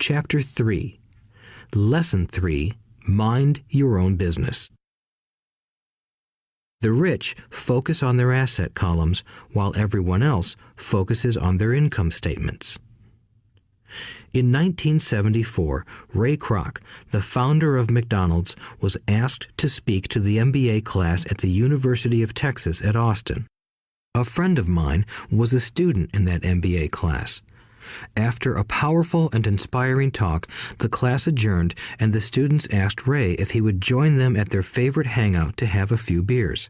Chapter 3. Lesson 3. Mind your own business. The rich focus on their asset columns while everyone else focuses on their income statements. In 1974, Ray Kroc, the founder of McDonald's, was asked to speak to the MBA class at the University of Texas at Austin. A friend of mine was a student in that MBA class. After a powerful and inspiring talk, the class adjourned and the students asked Ray if he would join them at their favorite hangout to have a few beers.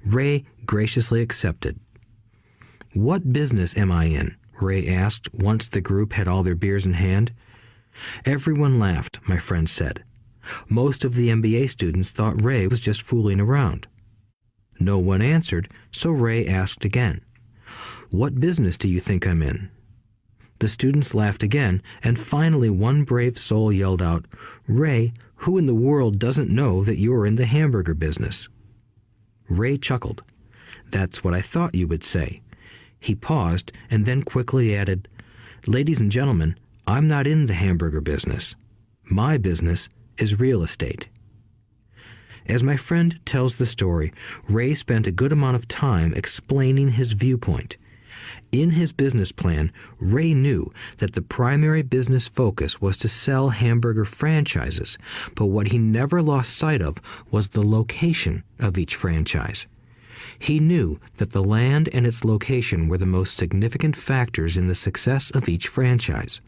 Ray graciously accepted. "What business am I in?" Ray asked once the group had all their beers in hand. Everyone laughed, my friend said. Most of the MBA students thought Ray was just fooling around. No one answered, so Ray asked again. "What business do you think I'm in?" The students laughed again, and finally one brave soul yelled out, "Ray, who in the world doesn't know that you're in the hamburger business?" Ray chuckled. "That's what I thought you would say." He paused and then quickly added, "Ladies and gentlemen, I'm not in the hamburger business. My business is real estate." As my friend tells the story, Ray spent a good amount of time explaining his viewpoint. In his business plan, Ray knew that the primary business focus was to sell hamburger franchises, but what he never lost sight of was the location of each franchise. He knew that the land and its location were the most significant factors in the success of each franchise.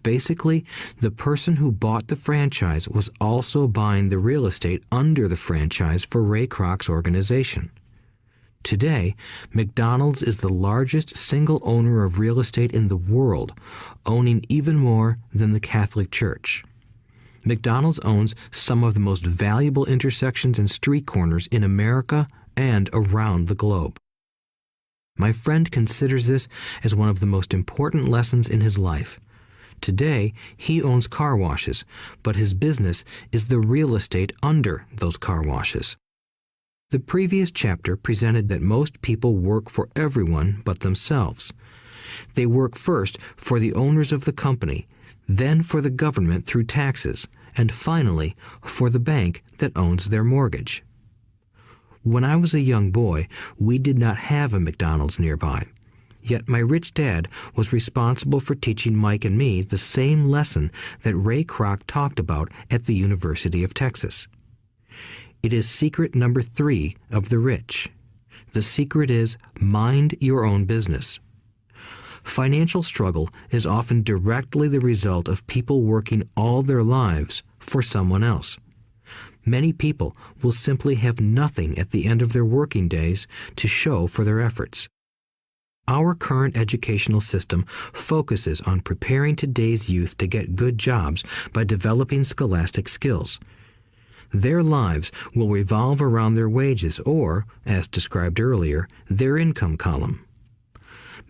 Basically, the person who bought the franchise was also buying the real estate under the franchise for Ray Kroc's organization. Today, McDonald's is the largest single owner of real estate in the world, owning even more than the Catholic Church. McDonald's owns some of the most valuable intersections and street corners in America and around the globe. My friend considers this as one of the most important lessons in his life. Today, he owns car washes, but his business is the real estate under those car washes. The previous chapter presented that most people work for everyone but themselves. They work first for the owners of the company, then for the government through taxes, and finally for the bank that owns their mortgage. When I was a young boy, we did not have a McDonald's nearby. Yet my rich dad was responsible for teaching Mike and me the same lesson that Ray Kroc talked about at the University of Texas. It is secret number 3 of the rich. The secret is mind your own business. Financial struggle is often directly the result of people working all their lives for someone else. Many people will simply have nothing at the end of their working days to show for their efforts. Our current educational system focuses on preparing today's youth to get good jobs by developing scholastic skills. Their lives will revolve around their wages or, as described earlier, their income column.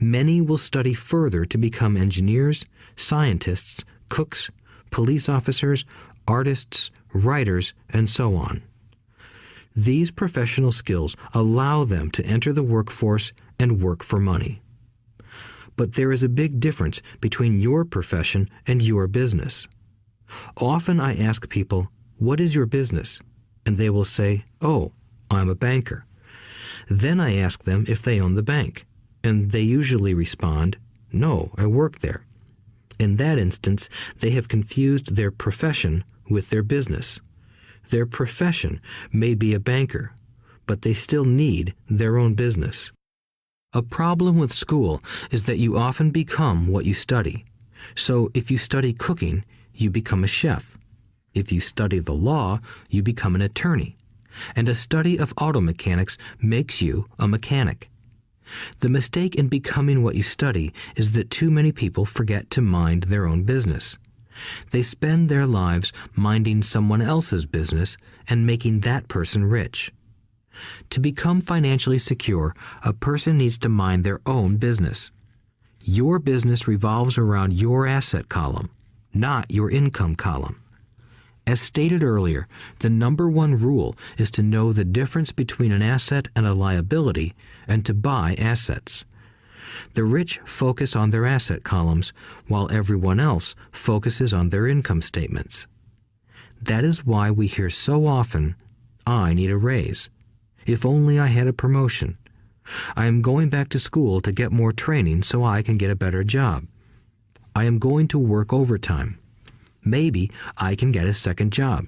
Many will study further to become engineers, scientists, cooks, police officers, artists, writers, and so on. These professional skills allow them to enter the workforce and work for money. But there is a big difference between your profession and your business. Often I ask people, "What is your business?" And they will say, "Oh, I'm a banker." Then I ask them if they own the bank, and they usually respond, "No, I work there." In that instance, they have confused their profession with their business. Their profession may be a banker, but they still need their own business. A problem with school is that you often become what you study. So if you study cooking, you become a chef. If you study the law, you become an attorney. And a study of auto mechanics makes you a mechanic. The mistake in becoming what you study is that too many people forget to mind their own business. They spend their lives minding someone else's business and making that person rich. To become financially secure, a person needs to mind their own business. Your business revolves around your asset column, not your income column. As stated earlier, the number one rule is to know the difference between an asset and a liability and to buy assets. The rich focus on their asset columns, while everyone else focuses on their income statements. That is why we hear so often, "I need a raise. If only I had a promotion. I am going back to school to get more training so I can get a better job. I am going to work overtime. Maybe I can get a second job."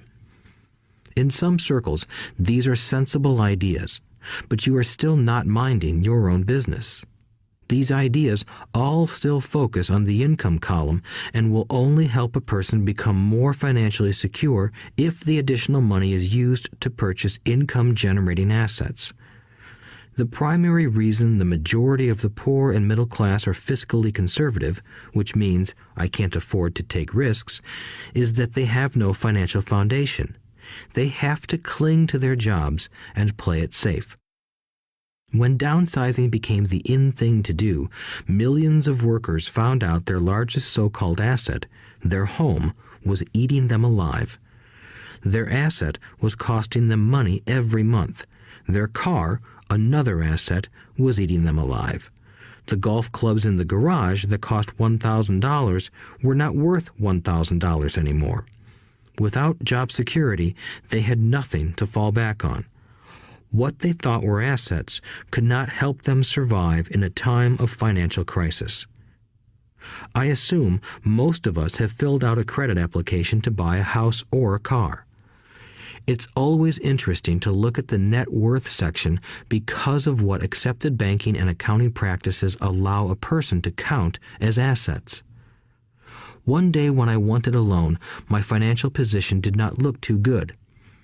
In some circles, these are sensible ideas, but you are still not minding your own business. These ideas all still focus on the income column and will only help a person become more financially secure if the additional money is used to purchase income-generating assets. The primary reason the majority of the poor and middle class are fiscally conservative, which means I can't afford to take risks, is that they have no financial foundation. They have to cling to their jobs and play it safe. When downsizing became the in thing to do, millions of workers found out their largest so-called asset, their home, was eating them alive. Their asset was costing them money every month. Their car, another asset, was eating them alive. The golf clubs in the garage that cost $1,000 were not worth $1,000 anymore. Without job security, they had nothing to fall back on. What they thought were assets could not help them survive in a time of financial crisis. I assume most of us have filled out a credit application to buy a house or a car. It's always interesting to look at the net worth section because of what accepted banking and accounting practices allow a person to count as assets. One day when I wanted a loan, my financial position did not look too good.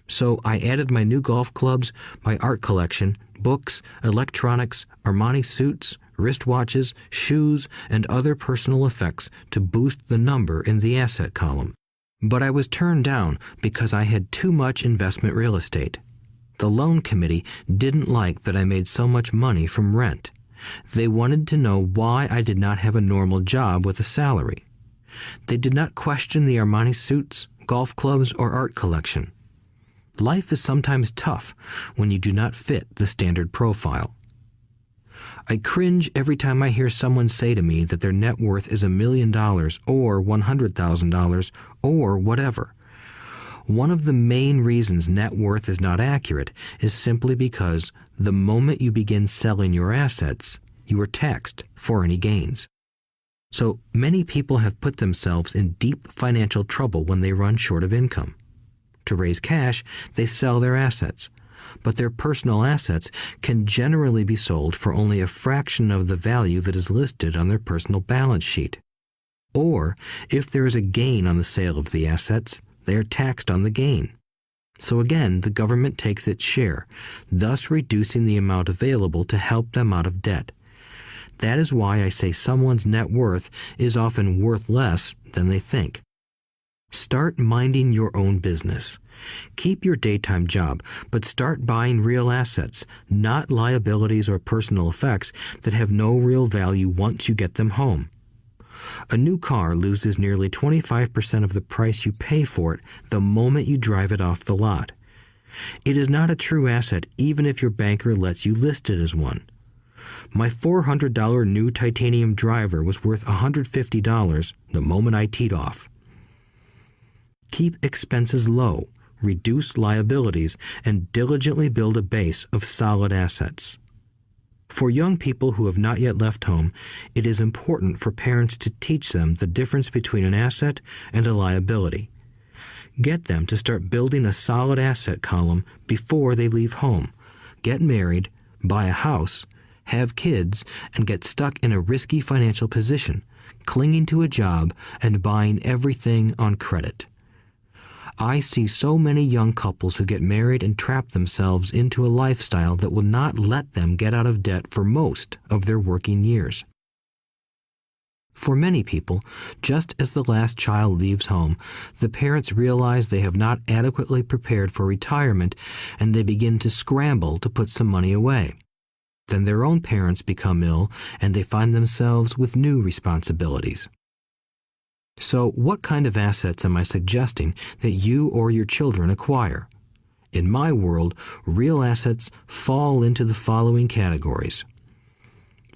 So I added my new golf clubs, my art collection, books, electronics, Armani suits, wristwatches, shoes, and other personal effects to boost the number in the asset column. But I was turned down because I had too much investment real estate. The loan committee didn't like that I made so much money from rent. They wanted to know why I did not have a normal job with a salary. They did not question the Armani suits, golf clubs, or art collection. Life is sometimes tough when you do not fit the standard profile. I cringe every time I hear someone say to me that their net worth is $1 million or $100,000 or whatever. One of the main reasons net worth is not accurate is simply because the moment you begin selling your assets, you are taxed for any gains. So many people have put themselves in deep financial trouble when they run short of income. To raise cash, they sell their assets, but their personal assets can generally be sold for only a fraction of the value that is listed on their personal balance sheet. Or, if there is a gain on the sale of the assets, they are taxed on the gain. So again, the government takes its share, thus reducing the amount available to help them out of debt. That is why I say someone's net worth is often worth less than they think. Start minding your own business. Keep your daytime job, but start buying real assets, not liabilities or personal effects that have no real value once you get them home. A new car loses nearly 25% of the price you pay for it the moment you drive it off the lot. It is not a true asset even if your banker lets you list it as one. My $400 new titanium driver was worth $150 the moment I teed off. Keep expenses low, reduce liabilities, and diligently build a base of solid assets. For young people who have not yet left home, it is important for parents to teach them the difference between an asset and a liability. Get them to start building a solid asset column before they leave home, get married, buy a house, have kids, and get stuck in a risky financial position, clinging to a job and buying everything on credit. I see so many young couples who get married and trap themselves into a lifestyle that will not let them get out of debt for most of their working years. For many people, just as the last child leaves home, the parents realize they have not adequately prepared for retirement and they begin to scramble to put some money away. Then their own parents become ill and they find themselves with new responsibilities. So what kind of assets am I suggesting that you or your children acquire? In my world, real assets fall into the following categories.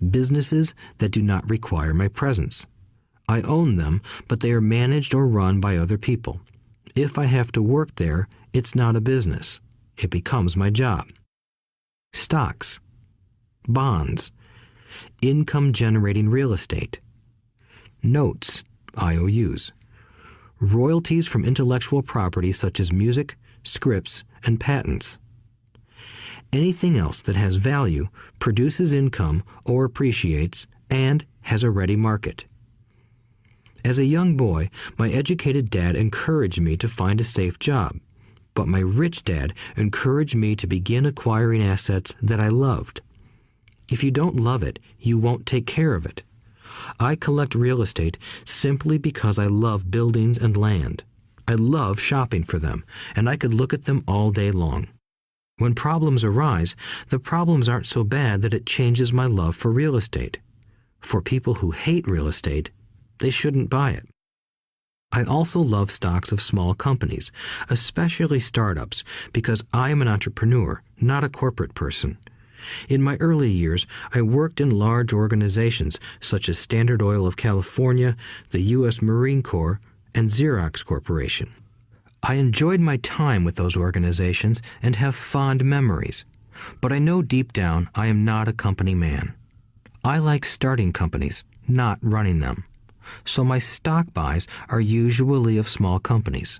businesses that do not require my presence. I own them, but they are managed or run by other people. If I have to work there, it's not a business. It becomes my job. Stocks, bonds, income-generating real estate, notes, IOUs, royalties from intellectual property such as music, scripts, and patents. Anything else that has value, produces income, or appreciates, and has a ready market. As a young boy, my educated dad encouraged me to find a safe job, but my rich dad encouraged me to begin acquiring assets that I loved. If you don't love it, you won't take care of it. I collect real estate simply because I love buildings and land. I love shopping for them, and I could look at them all day long. When problems arise, the problems aren't so bad that it changes my love for real estate. For people who hate real estate, they shouldn't buy it. I also love stocks of small companies, especially startups, because I am an entrepreneur, not a corporate person. In my early years, I worked in large organizations such as Standard Oil of California, the U.S. Marine Corps, and Xerox Corporation. I enjoyed my time with those organizations and have fond memories, but I know deep down I am not a company man. I like starting companies, not running them. So my stock buys are usually of small companies.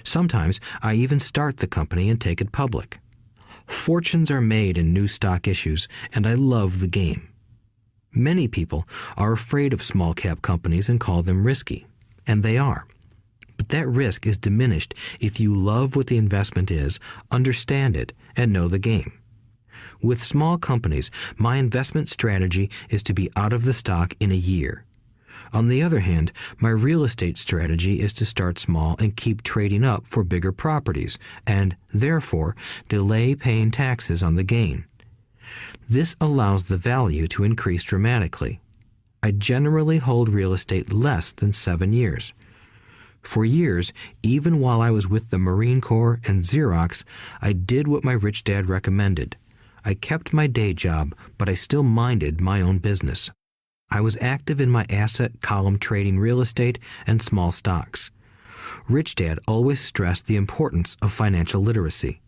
Sometimes I even start the company and take it public. Fortunes are made in new stock issues, and I love the game. Many people are afraid of small cap companies and call them risky, and they are. But that risk is diminished if you love what the investment is, understand it, and know the game. With small companies, my investment strategy is to be out of the stock in a year. On the other hand, my real estate strategy is to start small and keep trading up for bigger properties, and, therefore, delay paying taxes on the gain. This allows the value to increase dramatically. I generally hold real estate less than 7 years. For years, even while I was with the Marine Corps and Xerox, I did what my rich dad recommended. I kept my day job, but I still minded my own business. I was active in my asset column trading real estate and small stocks. Rich Dad always stressed the importance of financial literacy.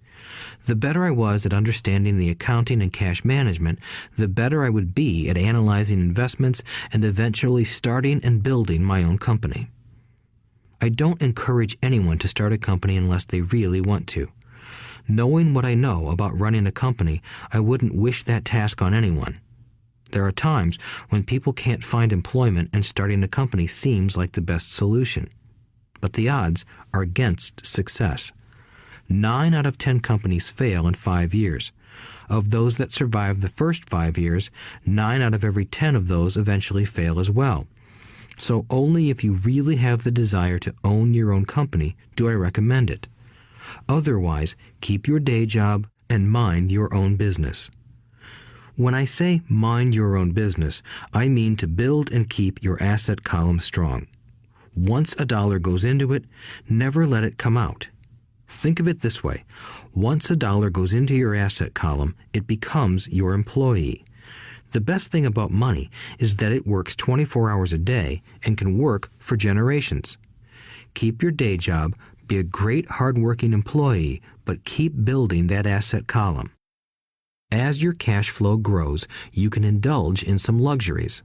The better I was at understanding the accounting and cash management, the better I would be at analyzing investments and eventually starting and building my own company. I don't encourage anyone to start a company unless they really want to. Knowing what I know about running a company, I wouldn't wish that task on anyone. There are times when people can't find employment and starting a company seems like the best solution. But the odds are against success. 9 out of 10 companies fail in 5 years. Of those that survive the first 5 years, 9 out of every 10 of those eventually fail as well. So only if you really have the desire to own your own company do I recommend it. Otherwise, keep your day job and mind your own business. When I say mind your own business, I mean to build and keep your asset column strong. Once a dollar goes into it, never let it come out. Think of it this way. Once a dollar goes into your asset column, it becomes your employee. The best thing about money is that it works 24 hours a day and can work for generations. Keep your day job, be a great hard-working employee, but keep building that asset column. As your cash flow grows, you can indulge in some luxuries.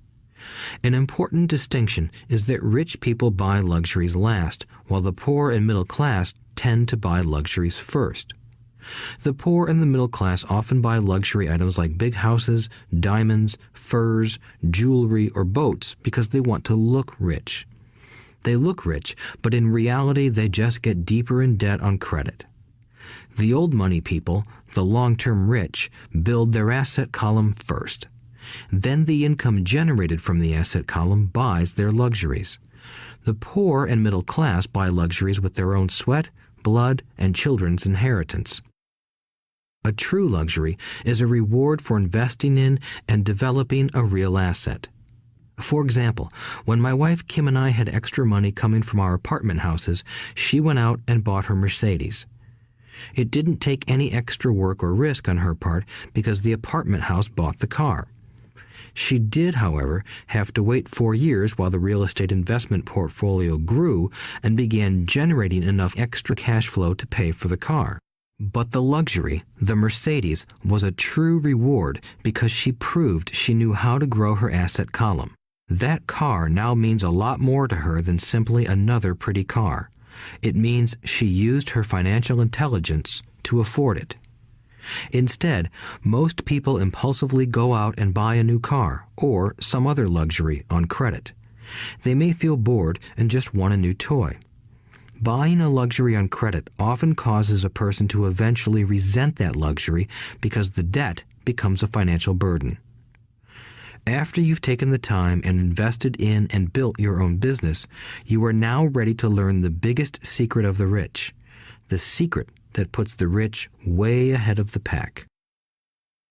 An important distinction is that rich people buy luxuries last, while the poor and middle class tend to buy luxuries first. The poor and the middle class often buy luxury items like big houses, diamonds, furs, jewelry, or boats because they want to look rich. They look rich, but in reality they just get deeper in debt on credit. The old money people, the long-term rich, build their asset column first. Then the income generated from the asset column buys their luxuries. The poor and middle class buy luxuries with their own sweat, blood, and children's inheritance. A true luxury is a reward for investing in and developing a real asset. For example, when my wife Kim and I had extra money coming from our apartment houses, she went out and bought her Mercedes. It didn't take any extra work or risk on her part because the apartment house bought the car. She did, however, have to wait 4 years while the real estate investment portfolio grew and began generating enough extra cash flow to pay for the car. But the luxury, the Mercedes, was a true reward because she proved she knew how to grow her asset column. That car now means a lot more to her than simply another pretty car. It means she used her financial intelligence to afford it. Instead, most people impulsively go out and buy a new car or some other luxury on credit. They may feel bored and just want a new toy. Buying a luxury on credit often causes a person to eventually resent that luxury because the debt becomes a financial burden. After you've taken the time and invested in and built your own business, you are now ready to learn the biggest secret of the rich, the secret that puts the rich way ahead of the pack.